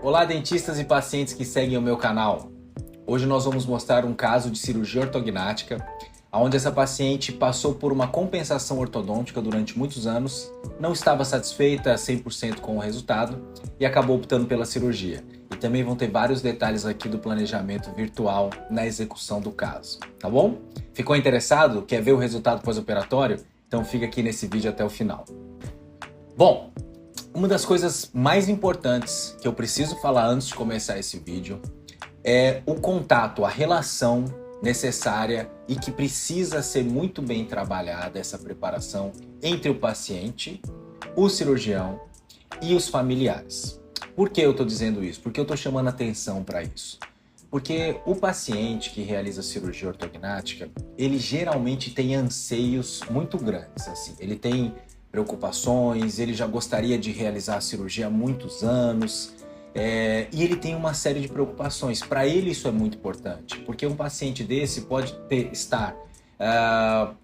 Olá, dentistas e pacientes que seguem o meu canal. Hoje nós vamos mostrar um caso de cirurgia ortognática, onde essa paciente passou por uma compensação ortodôntica durante muitos anos, não estava satisfeita 100% com o resultado e acabou optando pela cirurgia. E também vão ter vários detalhes aqui do planejamento virtual na execução do caso, tá bom? Ficou interessado? Quer ver o resultado pós-operatório? Então fica aqui nesse vídeo até o final. Bom, uma das coisas mais importantes que eu preciso falar antes de começar esse vídeo é o contato, a relação necessária e que precisa ser muito bem trabalhada, essa preparação entre o paciente, o cirurgião e os familiares. Por que eu estou dizendo isso? Porque eu estou chamando atenção para isso. Porque o paciente que realiza cirurgia ortognática, ele geralmente tem anseios muito grandes, assim. Ele tem preocupações, ele já gostaria de realizar a cirurgia há muitos anos, e ele tem uma série de preocupações. Para ele isso é muito importante, porque um paciente desse pode estar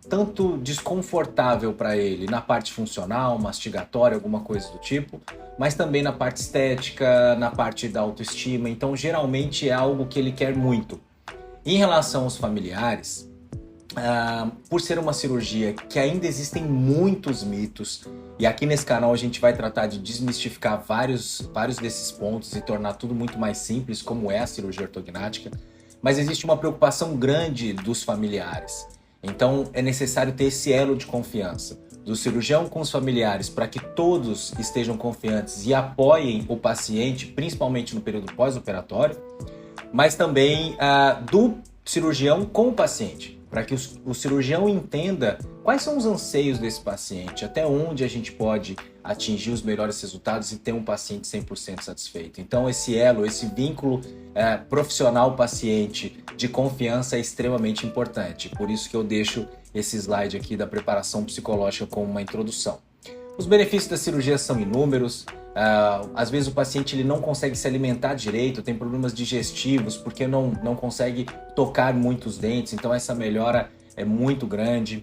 tanto desconfortável para ele na parte funcional, mastigatória, alguma coisa do tipo, mas também na parte estética, na parte da autoestima. Então geralmente é algo que ele quer muito. Em relação aos familiares, por ser uma cirurgia que ainda existem muitos mitos, e aqui nesse canal a gente vai tratar de desmistificar vários desses pontos e tornar tudo muito mais simples, como é a cirurgia ortognática, mas existe uma preocupação grande dos familiares. Então é necessário ter esse elo de confiança do cirurgião com os familiares para que todos estejam confiantes e apoiem o paciente, principalmente no período pós-operatório, mas também do cirurgião com o paciente, para que o cirurgião entenda quais são os anseios desse paciente, até onde a gente pode atingir os melhores resultados e ter um paciente 100% satisfeito. Então esse elo, esse vínculo profissional-paciente de confiança é extremamente importante. Por isso que eu deixo esse slide aqui da preparação psicológica como uma introdução. Os benefícios da cirurgia são inúmeros. Às vezes o paciente ele não consegue se alimentar direito, tem problemas digestivos porque não consegue tocar muitos dentes, então essa melhora é muito grande.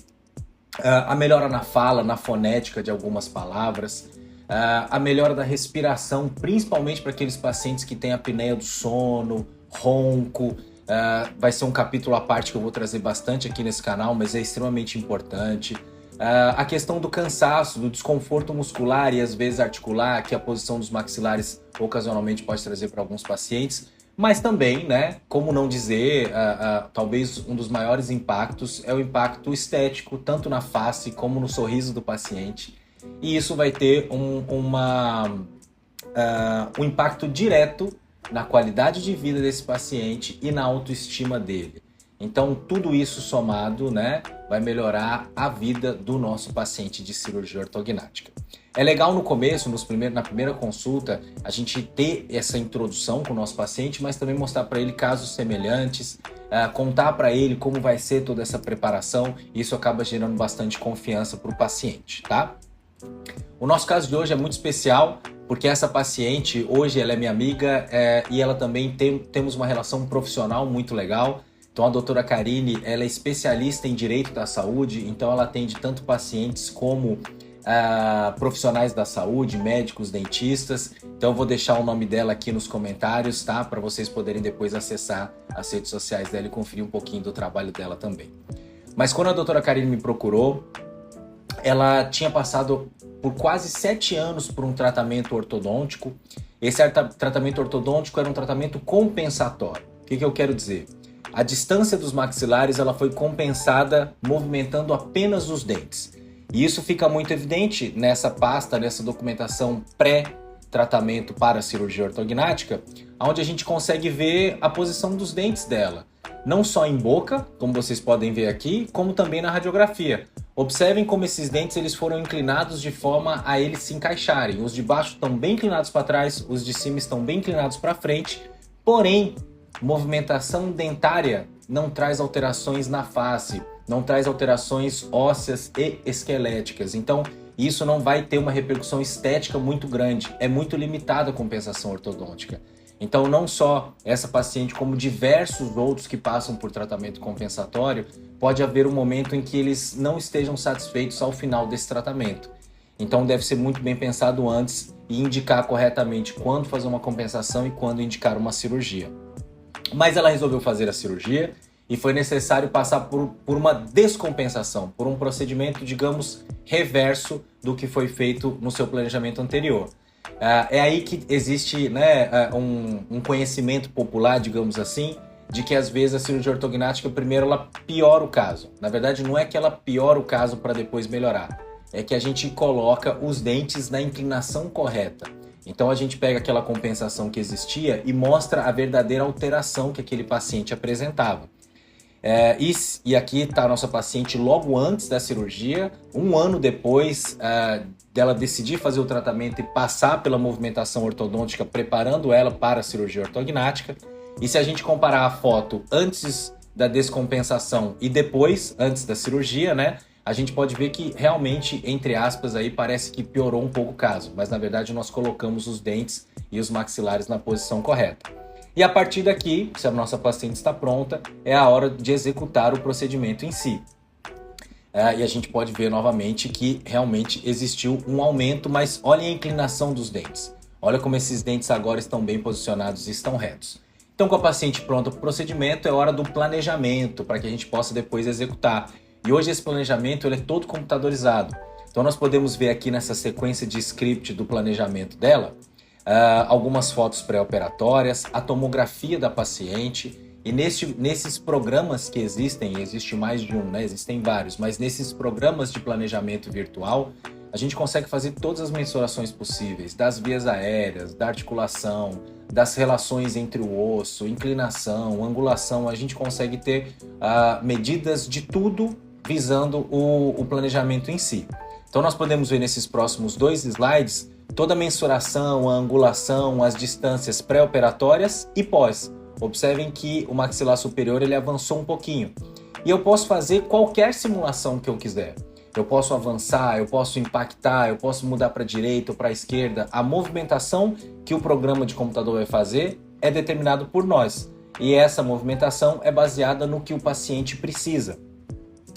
A melhora na fala, na fonética de algumas palavras, a melhora da respiração, principalmente para aqueles pacientes que têm apneia do sono, ronco. Vai ser um capítulo à parte que eu vou trazer bastante aqui nesse canal, mas é extremamente importante. A questão do cansaço, do desconforto muscular e às vezes articular, que a posição dos maxilares ocasionalmente pode trazer para alguns pacientes, mas também, né, como não dizer, talvez um dos maiores impactos é o impacto estético, tanto na face como no sorriso do paciente, e isso vai ter um impacto direto na qualidade de vida desse paciente e na autoestima dele. Então, tudo isso somado, né, vai melhorar a vida do nosso paciente de cirurgia ortognática. É legal no começo, na primeira consulta, a gente ter essa introdução com o nosso paciente, mas também mostrar para ele casos semelhantes, contar para ele como vai ser toda essa preparação. Isso acaba gerando bastante confiança para o paciente, tá? O nosso caso de hoje é muito especial, porque essa paciente, hoje ela é minha amiga e ela também temos uma relação profissional muito legal. Então a doutora Karine, ela é especialista em direito da saúde, então ela atende tanto pacientes como profissionais da saúde, médicos, dentistas. Então eu vou deixar o nome dela aqui nos comentários, tá? Para vocês poderem depois acessar as redes sociais dela e conferir um pouquinho do trabalho dela também. Mas quando a doutora Karine me procurou, ela tinha passado por quase 7 anos por um tratamento ortodôntico. Esse tratamento ortodôntico era um tratamento compensatório. O que eu quero dizer? A distância dos maxilares ela foi compensada movimentando apenas os dentes. E isso fica muito evidente nessa pasta, nessa documentação pré-tratamento para a cirurgia ortognática, onde a gente consegue ver a posição dos dentes dela. Não só em boca, como vocês podem ver aqui, como também na radiografia. Observem como esses dentes eles foram inclinados de forma a eles se encaixarem. Os de baixo estão bem inclinados para trás, os de cima estão bem inclinados para frente, porém, movimentação dentária não traz alterações na face, não traz alterações ósseas e esqueléticas. Então, isso não vai ter uma repercussão estética muito grande. É muito limitada a compensação ortodôntica. Então, não só essa paciente, como diversos outros que passam por tratamento compensatório, pode haver um momento em que eles não estejam satisfeitos ao final desse tratamento. Então deve ser muito bem pensado antes e indicar corretamente quando fazer uma compensação e quando indicar uma cirurgia. Mas ela resolveu fazer a cirurgia e foi necessário passar por uma descompensação, por um procedimento, digamos, reverso do que foi feito no seu planejamento anterior. É aí que existe, né, um conhecimento popular, digamos assim, de que às vezes a cirurgia ortognática, primeiro, ela piora o caso. Na verdade, não é que ela piora o caso para depois melhorar, é que a gente coloca os dentes na inclinação correta. Então a gente pega aquela compensação que existia e mostra a verdadeira alteração que aquele paciente apresentava. E aqui está a nossa paciente logo antes da cirurgia, um ano depois dela decidir fazer o tratamento e passar pela movimentação ortodôntica, preparando ela para a cirurgia ortognática. E se a gente comparar a foto antes da descompensação e depois, antes da cirurgia, né, a gente pode ver que realmente, entre aspas, aí parece que piorou um pouco o caso, mas na verdade nós colocamos os dentes e os maxilares na posição correta. E a partir daqui, se a nossa paciente está pronta, é a hora de executar o procedimento em si. E a gente pode ver novamente que realmente existiu um aumento, mas olhem a inclinação dos dentes. Olha como esses dentes agora estão bem posicionados e estão retos. Então, com a paciente pronta para o procedimento, é hora do planejamento, para que a gente possa depois executar. E hoje esse planejamento ele é todo computadorizado. Então nós podemos ver aqui nessa sequência de script do planejamento dela, algumas fotos pré-operatórias, a tomografia da paciente, e nesses programas que existem, existe mais de um, né? Existem vários, mas nesses programas de planejamento virtual, a gente consegue fazer todas as mensurações possíveis, das vias aéreas, da articulação, das relações entre o osso, inclinação, angulação, a gente consegue ter medidas de tudo visando o planejamento em si. Então nós podemos ver nesses próximos 2 slides toda a mensuração, a angulação, as distâncias pré-operatórias e pós. Observem que o maxilar superior ele avançou um pouquinho. E eu posso fazer qualquer simulação que eu quiser. Eu posso avançar, eu posso impactar, eu posso mudar para a direita ou para a esquerda. A movimentação que o programa de computador vai fazer é determinado por nós. E essa movimentação é baseada no que o paciente precisa.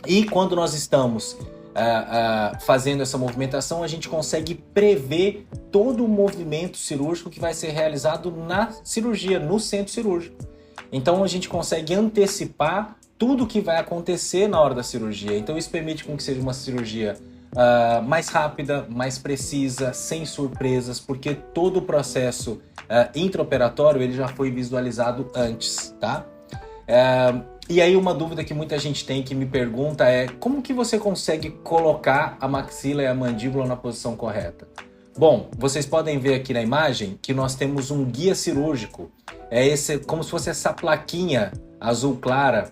E quando nós estamos fazendo essa movimentação, a gente consegue prever todo o movimento cirúrgico que vai ser realizado na cirurgia, no centro cirúrgico. Então a gente consegue antecipar tudo que vai acontecer na hora da cirurgia. Então isso permite com que seja uma cirurgia mais rápida, mais precisa, sem surpresas, porque todo o processo intraoperatório ele já foi visualizado antes, tá? E aí uma dúvida que muita gente tem, que me pergunta é: como que você consegue colocar a maxila e a mandíbula na posição correta? Bom, vocês podem ver aqui na imagem que nós temos um guia cirúrgico. Como se fosse essa plaquinha azul clara.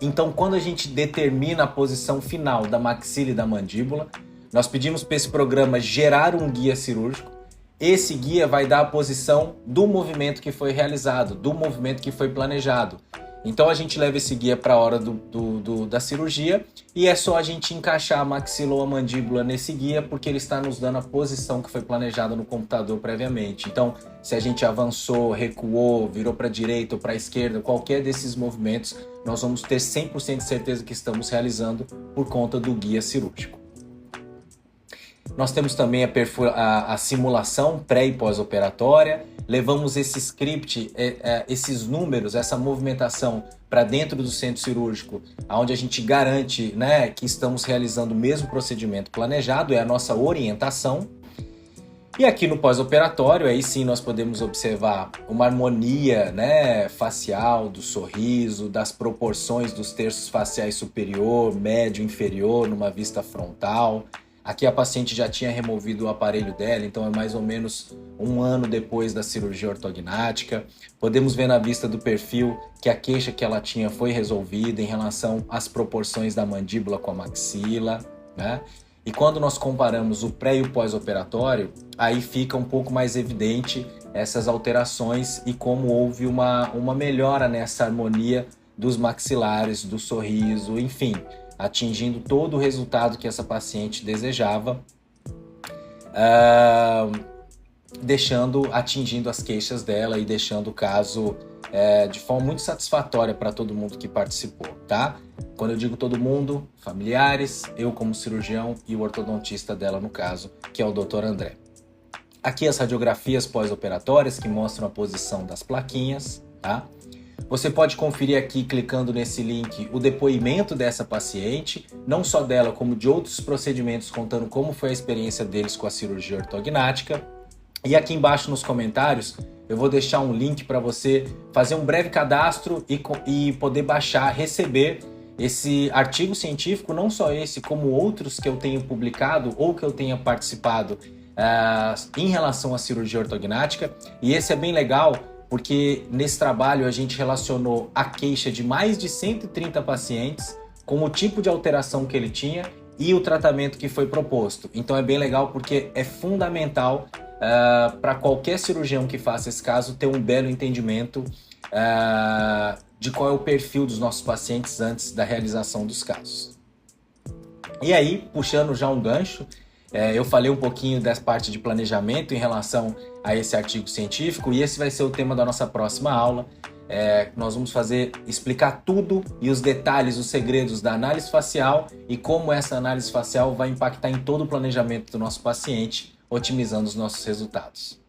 Então, quando a gente determina a posição final da maxila e da mandíbula, nós pedimos para esse programa gerar um guia cirúrgico. Esse guia vai dar a posição do movimento que foi realizado, do movimento que foi planejado. Então a gente leva esse guia para a hora da cirurgia e é só a gente encaixar a maxila ou a mandíbula nesse guia, porque ele está nos dando a posição que foi planejada no computador previamente. Então, se a gente avançou, recuou, virou para a direita ou para a esquerda, qualquer desses movimentos, nós vamos ter 100% de certeza que estamos realizando por conta do guia cirúrgico. Nós temos também a simulação pré e pós-operatória. Levamos esse script, esses números, essa movimentação para dentro do centro cirúrgico, onde a gente garante, né, que estamos realizando o mesmo procedimento planejado, é a nossa orientação. E aqui no pós-operatório, aí sim nós podemos observar uma harmonia, né, facial, do sorriso, das proporções dos terços faciais superior, médio, inferior, numa vista frontal. Aqui a paciente já tinha removido o aparelho dela, então é mais ou menos um ano depois da cirurgia ortognática. Podemos ver na vista do perfil que a queixa que ela tinha foi resolvida em relação às proporções da mandíbula com a maxila, né? E quando nós comparamos o pré e o pós-operatório, aí fica um pouco mais evidente essas alterações e como houve uma melhora nessa harmonia dos maxilares, do sorriso, enfim, atingindo todo o resultado que essa paciente desejava. atingindo as queixas dela e deixando o caso de forma muito satisfatória para todo mundo que participou, tá? Quando eu digo todo mundo, familiares, eu como cirurgião e o ortodontista dela no caso, que é o Dr. André. Aqui as radiografias pós-operatórias que mostram a posição das plaquinhas, tá? Você pode conferir aqui, clicando nesse link, o depoimento dessa paciente, não só dela, como de outros procedimentos, contando como foi a experiência deles com a cirurgia ortognática. E aqui embaixo nos comentários, eu vou deixar um link para você fazer um breve cadastro e poder baixar, receber esse artigo científico, não só esse, como outros que eu tenho publicado ou que eu tenha participado em relação à cirurgia ortognática. E esse é bem legal, porque nesse trabalho a gente relacionou a queixa de mais de 130 pacientes com o tipo de alteração que ele tinha e o tratamento que foi proposto. Então é bem legal porque é fundamental para qualquer cirurgião que faça esse caso ter um belo entendimento de qual é o perfil dos nossos pacientes antes da realização dos casos. E aí, puxando já um gancho, eu falei um pouquinho dessa parte de planejamento em relação a esse artigo científico e esse vai ser o tema da nossa próxima aula. Nós vamos explicar tudo e os detalhes, os segredos da análise facial e como essa análise facial vai impactar em todo o planejamento do nosso paciente, otimizando os nossos resultados.